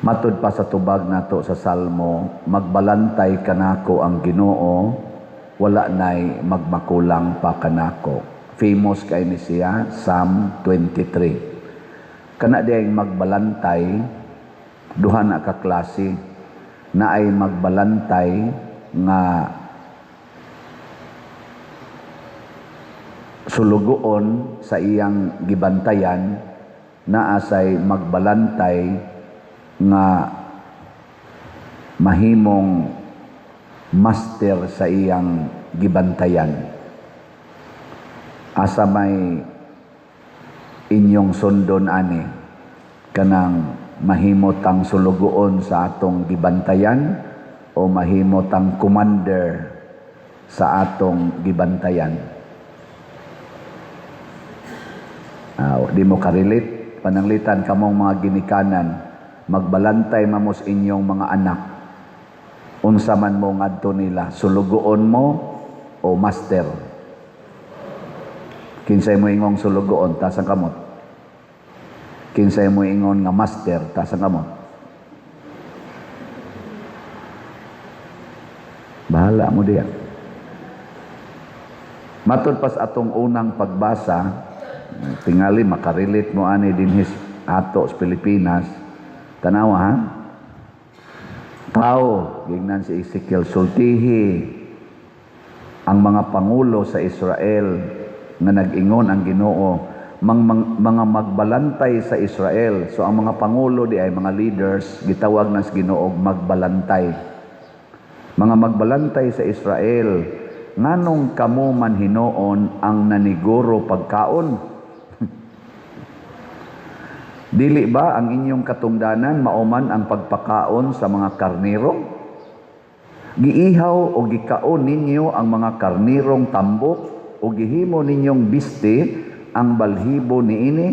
Matud pa sa tubag nato sa Salmo, magbalantay kanako ang Ginoo, wala nay magmakulang pa kanako. Famous kay ni siya, Psalm 23. Kana diyang magbalantay, duha na ka klase, na ay magbalantay nga sulugoon sa iyang gibantayan, na asay magbalantay nga mahimong master sa iyang gibantayan. Asa may inyong sundon ani kanang mahimot ang sulugoon sa atong gibantayan o mahimot ang commander sa atong gibantayan. Di mo karelate, pananglitan kamong mga ginikanan, magbalantay mamos inyong mga anak. Unsa man mo ngadto nila, sulugoon mo o master? Kinsay mo ingong sulugoon, tas ang kamot. Kinsay mo ingon nga master, tas ang kamot. Bahala mo diya. Matod pas atong unang pagbasa, tingali makarelate mo ani dinhis ato sa Pilipinas. Tanawa ha? Tao, gingnan si Ezekiel, sultihi ang mga pangulo sa Israel nga nag-ingon ang Ginoo, mga magbalantay sa Israel. So ang mga pangulo di ay mga leaders, gitawag na sa Ginoo magbalantay. Mga magbalantay sa Israel, nganong kamo man hinoon ang naniguro pagkaon? Dili ba ang inyong katungdanan mauman ang pagpakaon sa mga karniro? Giihaw o gikaon ninyo ang mga karnirong tambok o gihimo ninyong biste ang balhibo niini?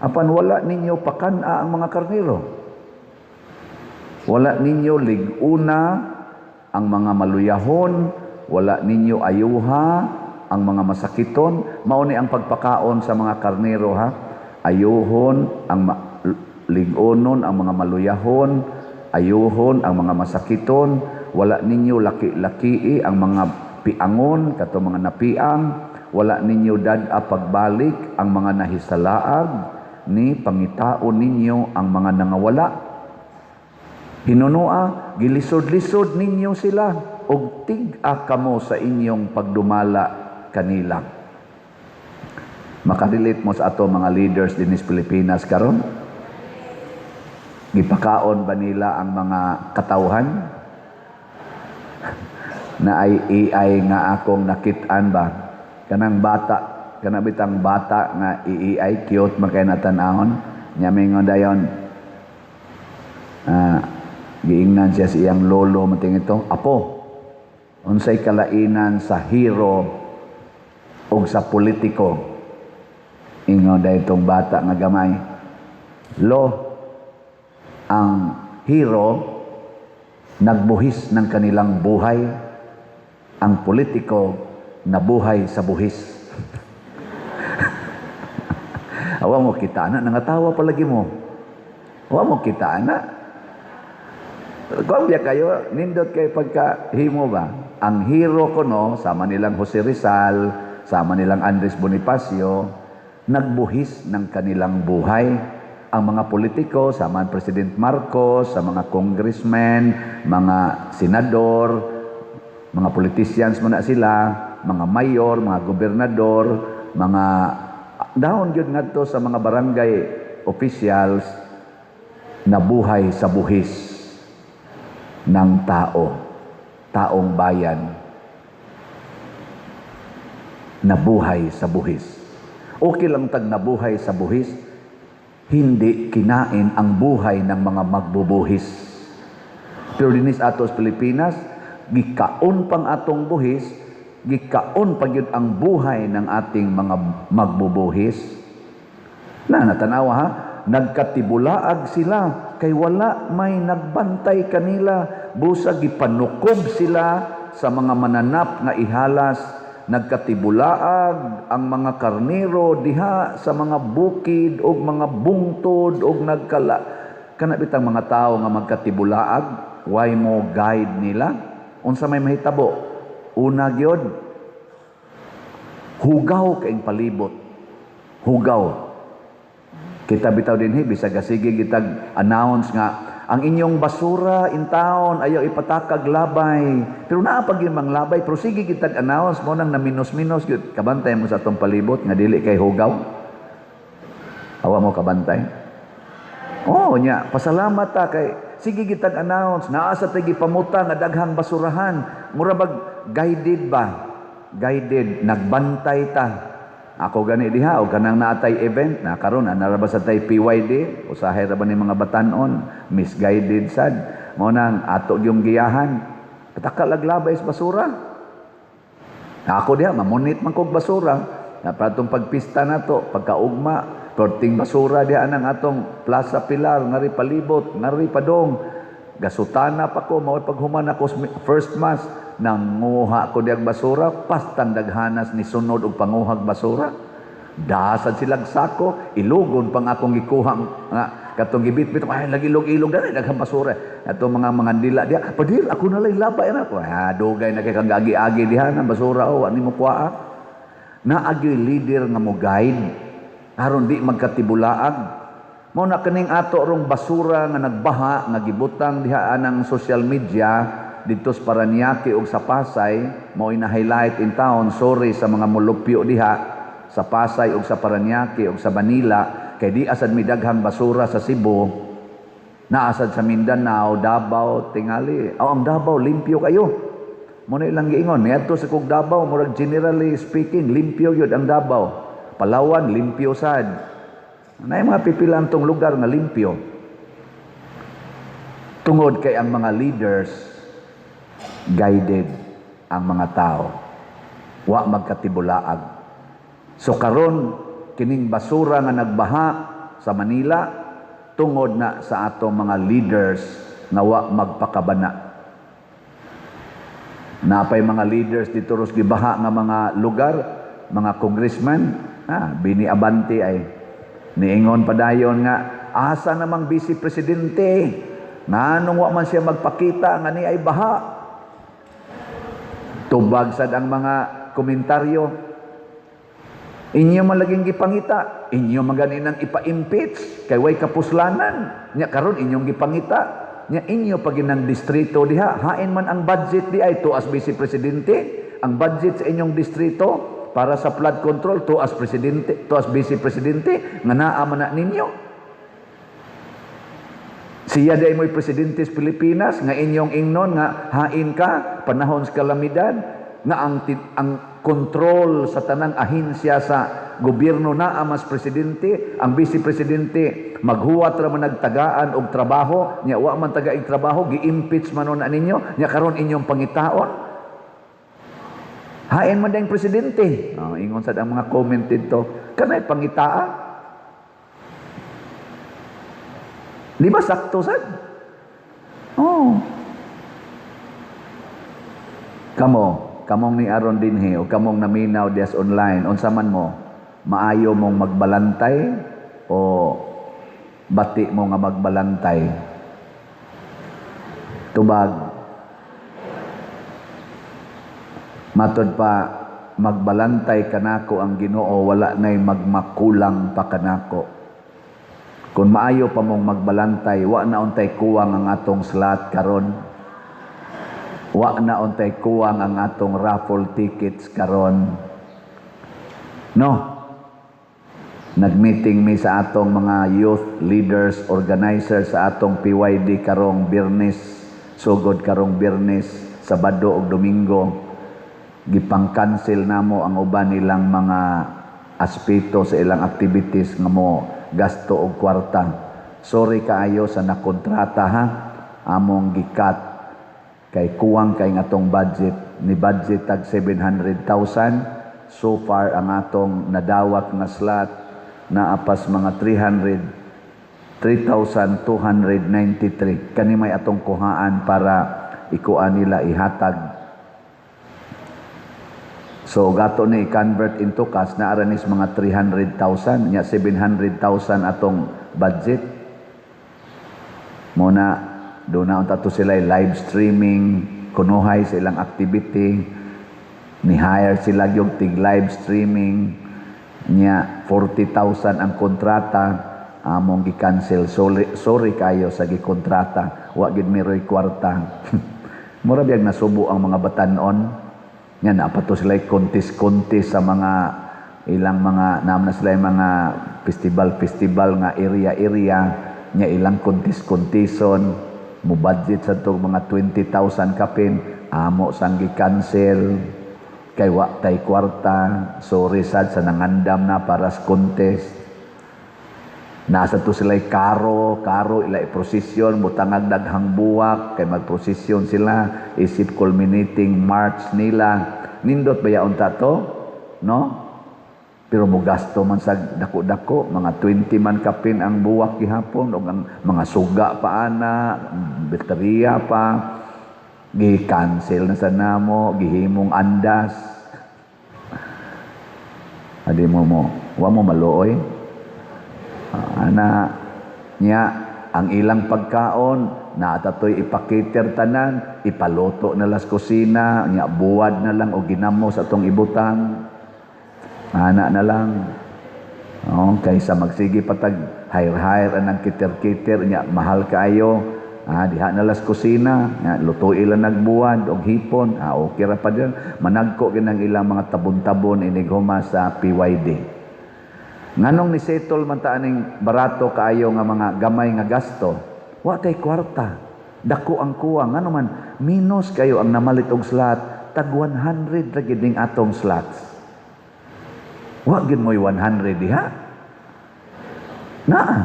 Apan wala ninyo pakana ang mga karniro. Wala ninyo liguna ang mga maluyahon, wala ninyo ayuha ang mga masakiton. Mao ni ang pagpakaon sa mga karniro ha. Ayuhon ang ligonon ang mga maluyahon, ayuhon ang mga masakiton, wala ninyo laki-laki ang mga piangon kato mga napiang, wala ninyo dad-a pagbalik ang mga nahisalaag, ni pangitaon ninyo ang mga nangawala. Hinunua, gilisod-lisod ninyo sila og tig-a kamo sa inyong pagdumala kanila. Makarelate mo sa ato mga leaders din sa Pilipinas karon? Gipakaon ba nila ang mga katawhan? Na ay AI nga akong nakit-an ba? Kanang bata, kanabitang bata nga AI, cute makay natanahon. Nyamingon dayon, giingnan siya sa iyang lolo mating ito, Apo, unsay kalainan sa hero o sa politiko? Ingon dahil itong bata nga gamay. Ang hero nagbuhis ng kanilang buhay, ang politiko nabuhay sa buhis. Awa mo kita na, nangatawa palagi mo. Awa mo kita na. Kung biya kayo, nindot kayo pagkahimo ba? Ang hero ko no, sama nilang Jose Rizal, sama nilang Andres Bonifacio, nagbuhis ng kanilang buhay. Ang mga politiko, sama President Marcos, sa mga congressmen, mga senador, mga politicians mo na sila, mga mayor, mga gobernador, mga down yun nga to sa mga barangay officials, nabuhay sa buhis ng taong bayan. Nabuhay sa buhis. Okay lang tag nabuhay sa buhis, hindi kinain ang buhay ng mga magbubuhis. Pero dinis atos Pilipinas, gikaon pang atong buhis, gikaon pag yun ang buhay ng ating mga magbubuhis. Natanawa ha, nagkatibulaag sila, kay wala may nagbantay kanila, busa gipanukob sila sa mga mananap nga ihalas. Nagkatibulaag ang mga karnero diha sa mga bukid o mga bungtod o kana bitang mga tao nga magkatibulaag, why mo guide nila? Unsa may mahitabo? Una gyud, hugaw kaing palibot. Hugaw. Kita bitaw dinhi bisag sige gitag announce nga ang inyong basura in town ayaw ipatakag labay. Pero naa pag yung manglabay, pero sige kitag announce mo nang naminus-minus gyud. Kabantay mo sa atong palibot nga dili kay hugaw. Awa mo kabantay. Oh, nya pasalamat ta kay sige kitag announce naa sa tigi pamuta nga daghang basurahan. Mura bag guided ba? Guided, nagbantay ta. Ako gani diha o kanang naatay event na karon anara ba sa tay PYD usahay ra ba ni mga batan-on misguided sad mo nang ato yung giyahan patakal laglabay sa basura. Ako diha mamunit man kog basura na patong pagpista nato pagkaugma perting basura diha nang atong Plaza Pilar ngari palibot ngari padong gasutana pa ko mao paghuman ako first mass nanguha ko diag basura pastang daghanas ni sunod og panguhag basura dasad silang sako ilugon pang akong gikuha nga katong gibit-bit ay lagi ilog-ilog dali daghang basura ato mga dila dia padir ako na lay labay na ko dugay na kay kang agi-agi diha ng basura o ani mo kuha na agi leader nga mo guide aron di magkatibulaag mo na kaning ato rong basura nga nagbaha nga gibutang diha anang social media dito sa Paranaque o sa Pasay, mo ina-highlight in town, sorry sa mga mulupyo diha, sa Pasay o sa Paranaque o sa Manila, kay di asad mi daghang basura sa Cebu, naasad sa Mindanao, Davao, tingali. Ang Davao, limpyo kayo. Muna ilang giingon, niyadto sa kog Davao, murag generally speaking, limpyo yun ang Davao. Palawan, limpyo sad. Na mga pipilang tong lugar nga limpyo. Tungod kay ang mga leaders, guided ang mga tao wa magkatibulaag so karon kining basura nga nagbaha sa Manila tungod na sa atong mga leaders nga wa magpakabana napay mga leaders dito ros gibaha nga mga lugar mga congressman Bini Abante ay niingon padayon nga asa namang vice presidente nganong wa man siya magpakita nga ni ay baha. Tubag sad ang mga komentaryo. Inyo malaging gipangita, inyo maganinang ipa-impeach kay way kapuslanan. Nya karon inyong gipangita, nya inyo paginang distrito diha, hain man ang budget di ay to as vice presidente, ang budget sa inyong distrito para sa flood control to as presidente, to as vice presidente nga naa man na ninyo. Siya day mo'y presidente sa Pilipinas, nga inyong ingnon, nga hain ka, panahon sa kalamidad, nga ang kontrol sa tanang ahensya sa gobyerno na amas presidente, ang vice presidente, maghuwat ra man nagtagaan og trabaho, nya wa man tagaig trabaho, gi-impeach man na ninyo, nya karon inyong pangitaon. Hain man dayong presidente. Ingon sad ang mga comment dito, kanay pangitaa. Di ba sakto sad? Oh. Kamong ni Aron dinhi o kamong naminaw dias online, unsa man mo, maayo mong magbalantay o bati mo nga magbalantay? Tubag. Matod pa, magbalantay kanako ang Ginoo, wala nay magmakulang pa kanako. Kung maayo pa mong magbalantay, wa na untay kuwang ang atong slot karon. Wa na untay kuwang ang atong raffle tickets karon. No. Nagmeeting mi sa atong mga youth leaders, organizers sa atong PYD karong Biyernes, sugod karong Biyernes, Sabado ug Domingo. Gipang-cancel namo ang uban nilang mga aspeto sa ilang activities nga mo gasto og kwarta. Sorry kaayo sa nakontrata ha. Among gikat kay kuwang kay ngatong budget. Ni budget tag 700,000. So far ang atong nadawat nga slot na apas mga 3,293. Kani may atong kuhaan para ikuan nila ihatag. So gato ni i-convert into cash na aranis mga 300,000, nya 700,000 atong budget. Muna, doon na unta to sila live streaming, kunuhay sa ilang activity, ni-hire sila yung tig-live streaming, niya 40,000 ang kontrata, among gi-cancel. Sorry kayo sa gi-kontrata, wa gid mi roy kwarta. Mura biyag nasubo ang mga batanon, nya napato sila kontis-kontis sa mga ilang mga naman na sila yung mga festival nga area nya ilang kontis-kontison mo budget sa to mga 20,000 kapin amo sang gi-cancel kay wa tay kwarta. Sorry sad sa nangandam na para sa contest. Nasa to sila karo ila prosesyon butangag daghang buwak kay magprosesyon sila isip culminating march nila nindot bayaon ta to no. Pero mo gasto man sa dako-dako, mga 20 man kapin ang buwak gihapon, o ang mga suga pa ana, baterya pa, gi-cancel na sa namo, gihimong andas. Adi mo, wa mo maluoy. Ana, niya, ang ilang pagkaon, natatoy ipakiter tanan, ipaluto na las kusina, niya, buwad na lang o ginamo sa tong ibutang. Ana na lang. Kaysa magsige patag hire anang kiter-kiter nya mahal kaayo. Diha na las kusina, lutuin lang nagbuwad og hipon. Okay ra pa din. Managko ginang ilang mga tabon-tabon inighuma sa PYD. Nganong ni settle man ta aning barato kaayo nga mga gamay nga gasto. Wa tay kwarta. Dako ang kuwa ngano man minus kayo ang namalit og slot tag 100 ra gid ning atong slots. Wa gid mo'y 100 diha. Naa.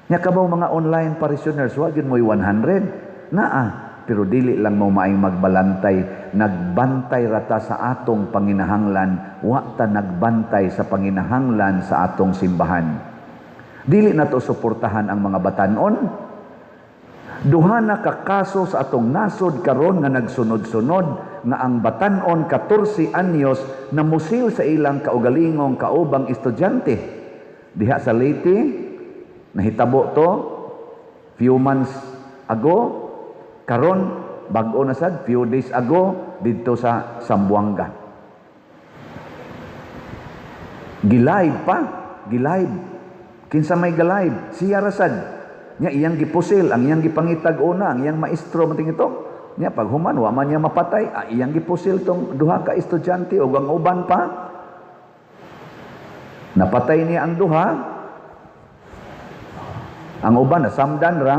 Nya kabaw mga online parishioners, wa gid mo'y 100. Naa. Pero dili lang mo maayong magbalantay, nagbantay rata sa atong panginahanglan, wa ta nagbantay sa panginahanglan sa atong simbahan. Dili na to suportahan ang mga batanon. Duha na ka kaso sa atong nasod karon nga nagsunod-sunod nga ang batanon 14 anyos na musil sa ilang kaugalingong kaubang estudyante. Diha sa Leyte, nahitabo to few months ago, karon bag-o na sad few days ago didto sa Zamboanga. Gilive pa, gilive. Kinsa may galive, siya rasad. Nya iyang gipusil, ang iyang gipangitag una, ang iyang maestro mating ito. Nya pag human wa man niya mapatay, iyang gipusil tong duha ka estudyante ug ang uban pa. Napatay niya ang duha. Ang uban na samdan ra.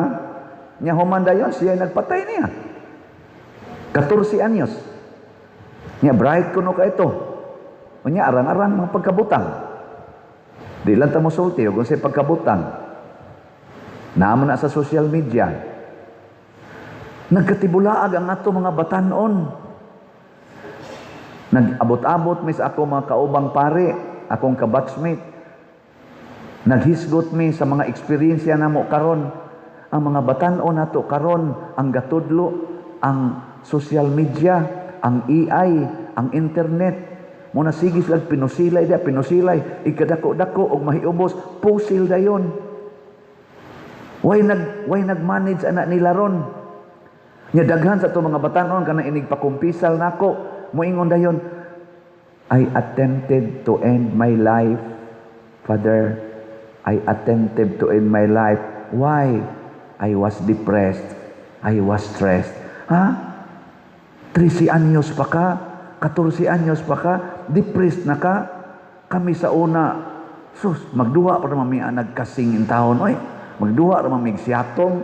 Nya human dayon siya nagpatay niya. 14 anyos. Nya bright kuno ka ito. Unya arang-arang mga pagkabutang. Di lang ta mosulti ug unsay pagkabutang. Naman na sa social media. Nagkatibulaag ang ato mga batanon. Nag-abot-abot mi sa ako mga kaubang pare, akong kabatchmate. Naghisgot mi sa mga eksperyensya namo karon. Ang mga batanon nato karon ang gatudlo, ang social media, ang AI, ang internet. Muna sige sila pinusilay, ikadako-dako og mahiubos, pusil dayon. Why nag-manage anak nila ron? Nya daghan sa to mga batanon kana inig pakumpisal nako, moingon dayon, I attempted to end my life, Father. I attempted to end my life. Why? I was depressed. I was stressed. 13 anyos pa ka, 14 anyos pa ka, depressed na ka. Kami sa una, sus, magduwa pa naman may nagkasing in taon, oy. Magduha ra mamigsiyatong.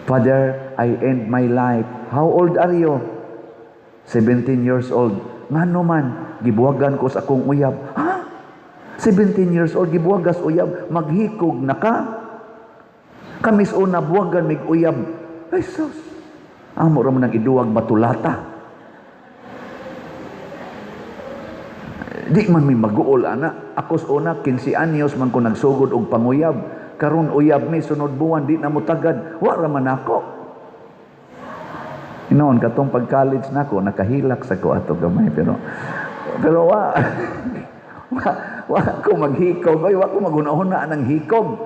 Father, I end my life. How old are you? 17 years old. Ngano man, gibuwagan ko sa akong uyab. 17 years old, gibuwagas uyab, maghikog na ka. Kamis una buwagan mig uyab. Ay sus. Amo ra man nang iduwag batulata. Di man mi maguol ana. Ako sa una 15 anyos man ko nagsugod og panguyab. Karon uyab mi sunod buwan di na mo tagad. Wa ra man ako. Inoon katong pag-college nako nakahilak sa ko ato gamay pero wa wa ko maghikog, wa ko magunahon na nang hikog.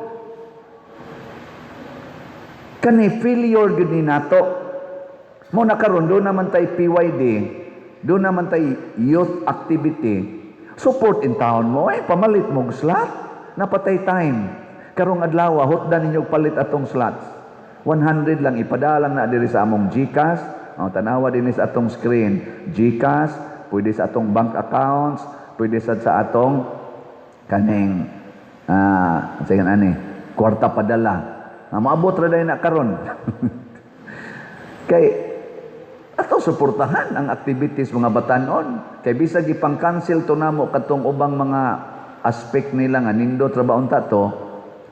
Kani failure gud ni nato. Mo nakaron do naman tay PYD, do naman tay youth activity. Support in town mo pamalit mo og slot. Napatay time. Karong adlaw hotdan ninyo palit atong slots. 100 lang ipadala na diri sa among GCash. Tanawa din sa atong screen. GCash, pwede sa atong bank accounts, pwede sa atong kaning kwarta padala. Maabot ra na karon. Kay ato suportahan ang activities mga batanon. Kay bisag ipang-cancel to namo katong ubang mga aspect nila nga nindot ra ba unta to,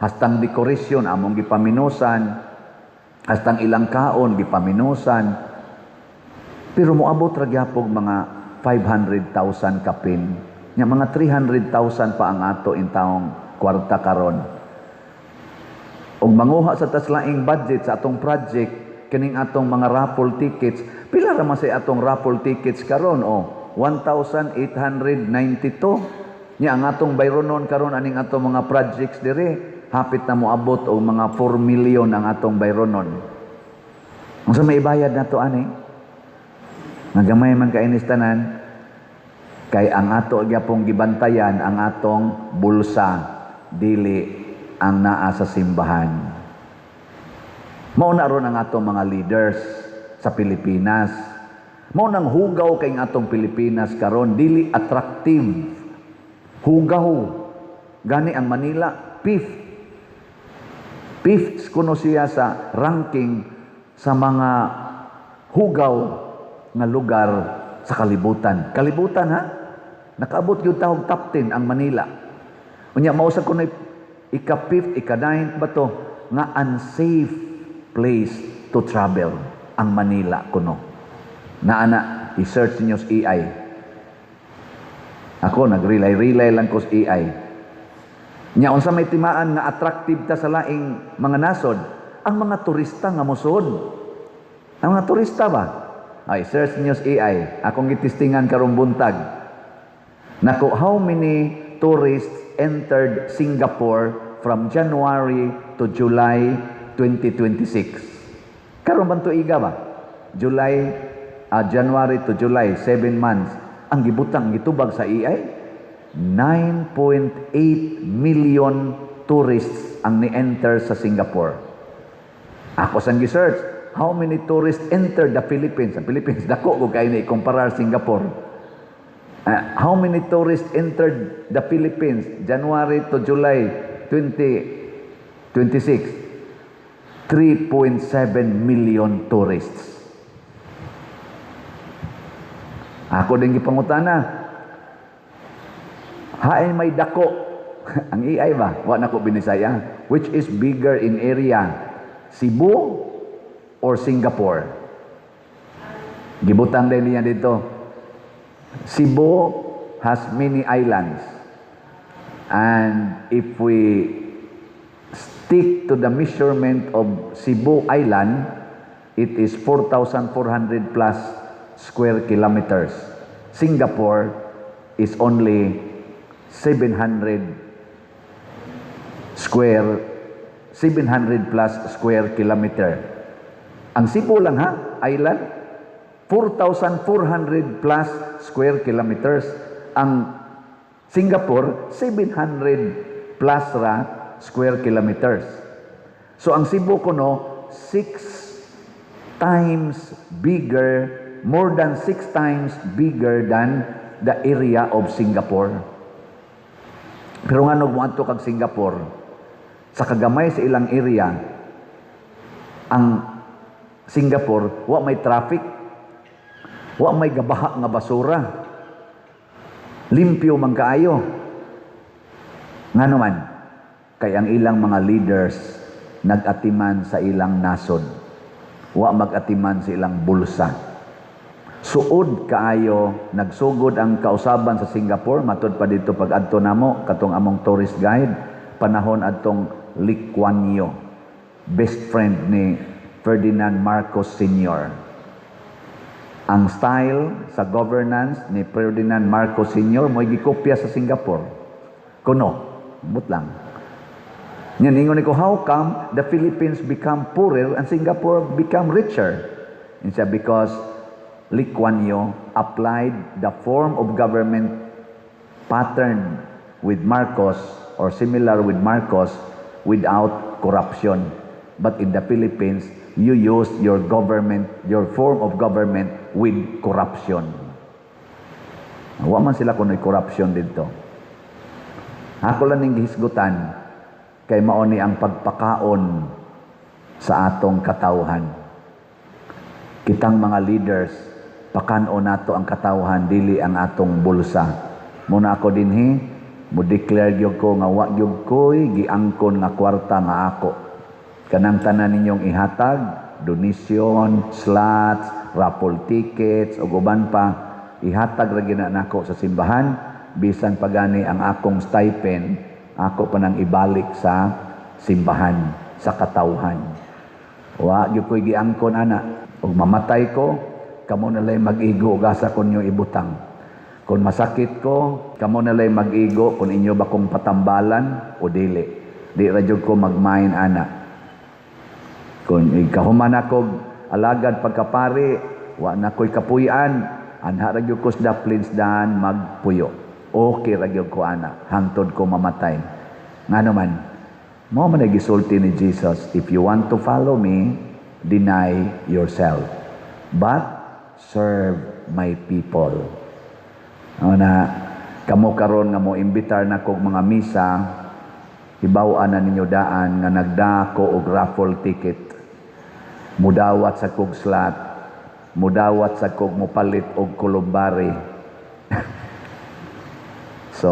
hastang dekorasyon among gipaminusan, hastang ilang kaon gipaminusan. Pero moabot ra gyapon mga 500,000 kapin. Nya mga 300,000 pa ang ato in taong kwarta karon. Og manguha sa taslaing budget sa atong project kining atong mga raffle tickets, pila ra man say atong raffle tickets karon 1,892. Nya ang atong bayronon karon aning atong mga projects dire, hapit na moabot og mga 4 million ang atong bayronon. Unsa may ibayad nato ani? Nagamay man ka inis tanan. Kay ang ato gyapong gibantayan ang atong bulsa, dili ang naa sa simbahan. Mao na ron ang atong mga leaders sa Pilipinas. Mao nang hugaw kay ang atong Pilipinas karon dili attractive. Hugaw. Gani ang Manila fifth kuno siya sa ranking sa mga hugaw nga lugar sa kalibutan. Kalibutan ha? Nakaabot yung tawag top 10 ang Manila. Unya mausap ko na ika-5th, ika-9th ba to? Nga unsafe place to travel ang Manila kuno. Naana, i-search niyo sa AI. Ako, nag-relay lang ko sa AI. Nya, unsa may timaan nga attractive ta sa laing mga nasod, ang mga turista nga musod. Ang mga turista ba? Ay, search niyo sa AI. Akong gitistingan karong buntag. Nako, how many tourists entered Singapore from January to July 2026? Karon man tuiga ba? January to July, 7 months. Ang gibutang gitubag sa AI, 9.8 million tourists ang ni-enter sa Singapore. Ako sang gi-search, how many tourists entered the Philippines? Ang Philippines, dako ko kayo na ikumparar Singapore. How many tourists entered the Philippines January to July 2026? 3.7 million tourists. Ako din gipangutana. Hain may dako. Ang AI ba? Wa na ko binisaya. Which is bigger in area? Cebu or Singapore? Gibutang din niya dito. Cebu has many islands. And if we stick to the measurement of Cebu Island, it is 4,400 plus square kilometers. Singapore is only 700 plus square kilometer. Ang Cebu lang ha, island, 4,400 plus square kilometers. Ang Singapore, 700 plus square kilometers. So ang Cebu kuno, 6 times bigger, more than 6 times bigger than the area of Singapore. Pero nga nagmuadto kag Singapore, sa kagamay sa ilang area, ang Singapore, wa may traffic, wa may gabaha nga basura. Limpyo man kaayo. Nga naman, kay ang ilang mga leaders nag-atiman sa ilang nasod. Wa mag-atiman sa ilang bulsa. Suod kaayo, nagsugod ang kausaban sa Singapore, matud pa dito pag-adto namo, katong among tourist guide, panahon adtong Lee Kuan Yew, best friend ni Ferdinand Marcos Sr. Ang style sa governance ni Ferdinand Marcos Sr. mo'y gikopya sa Singapore. Kuno, but lang. Yan, ingon ko, how come the Philippines become poorer and Singapore become richer? And siya, because Lee Kuan Yew applied the form of government pattern with Marcos or similar with Marcos without corruption. But in the Philippines, you use your government, your form of government with corruption. Wa man sila kuno'y corruption dito. Ako lang ning gihisgutan kay mao ni ang pagpakaon sa atong katawhan. Kitang mga leaders, pakanon nato ang katawhan, dili ang atong bulsa. Muna ako dinhi, mo declare gyud ko nga wa gyud ko'y giangkon nga kwarta nga ako. Kanang tanan ninyong ihatag, donation, slots, raffle tickets, o uban pa, ihatag ra gyud nako sa simbahan, bisan pagani ang akong stipend, ako pa nang ibalik sa simbahan, sa katawhan. Wa gyud ko'y giangkon ana. Ug mamatay ko, kamo na lay mag-igo ug asa kon inyo ibutang. Kung masakit ko, kamo na lay mag-igo kung inyo ba kong patambalan o dili. Di ra jud ko magmain ana. Kung ikahuman ako alagad pagkapari, wa na ko'y kapuy-an, anha ra jud ko sa plinsdan magpuyo. Okay ra jud ko ana, hangtod ko mamatay. Ngano man, mao man ay gisulti ni Jesus, if you want to follow me, deny yourself, but serve my people. Na kamo karon nga mo imbitar na kog mga misa, hibaw-an na ninyo daan nga nagdako og raffle ticket, mudawat sa kog slot, mudawat sa kog mopalit og kulumbari. So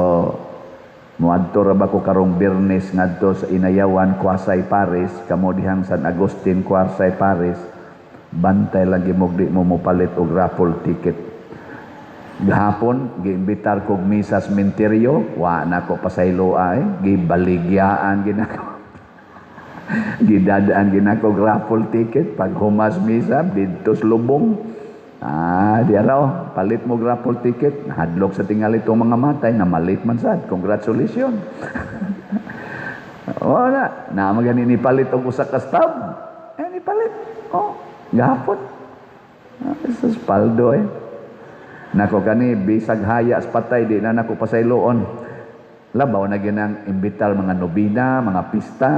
moadto ra ba ko karong Biyernes ngadto sa Inayawan, Quasay, Paris, kamo dihang San Agustin, Quasay, Paris, bantay lagi mo di mo mopalit og raffle ticket. Gahapon giimbitar kog misa sa sementeryo, wa na ko pasaylo ay, gibaligyaan ginako. Gidadaan ginako og raffle ticket pag humas misa didto sa lubong. Di araw, palit mo raffle ticket, hadlok sa tingali itong mga matay, na malit man sad. Congratulations. Wala, na magani ni palit og usa ka stab. Ni palit. Gahapon. Sa spaldo Nako kani bisag haya sa patay di na nako pasayloon. Labaw na ginang imbital mga nobina, mga pista,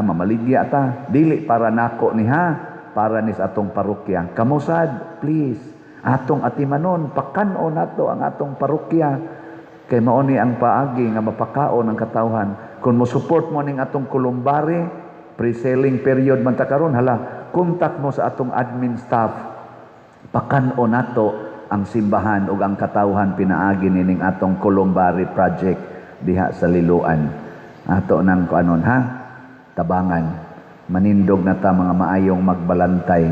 mamaligya ta. Dili para nako ni para ni sa atong parokya. Kamusad, please. Atong atimanon, pakanon nato ang atong parokya. Kay mao ni ang paagi nga mapakaon ang katawhan. Kung mo support mo ning atong kulumbari, pre-selling period man ta karon, hala, kontak mo sa atong admin staff. Pakanon nato ang simbahan ug ang katawhan pinaagi nining atong kulumbari project diha sa Liloan. Ato nang kuanon tabangan. Manindog na ta mga maayong magbalantay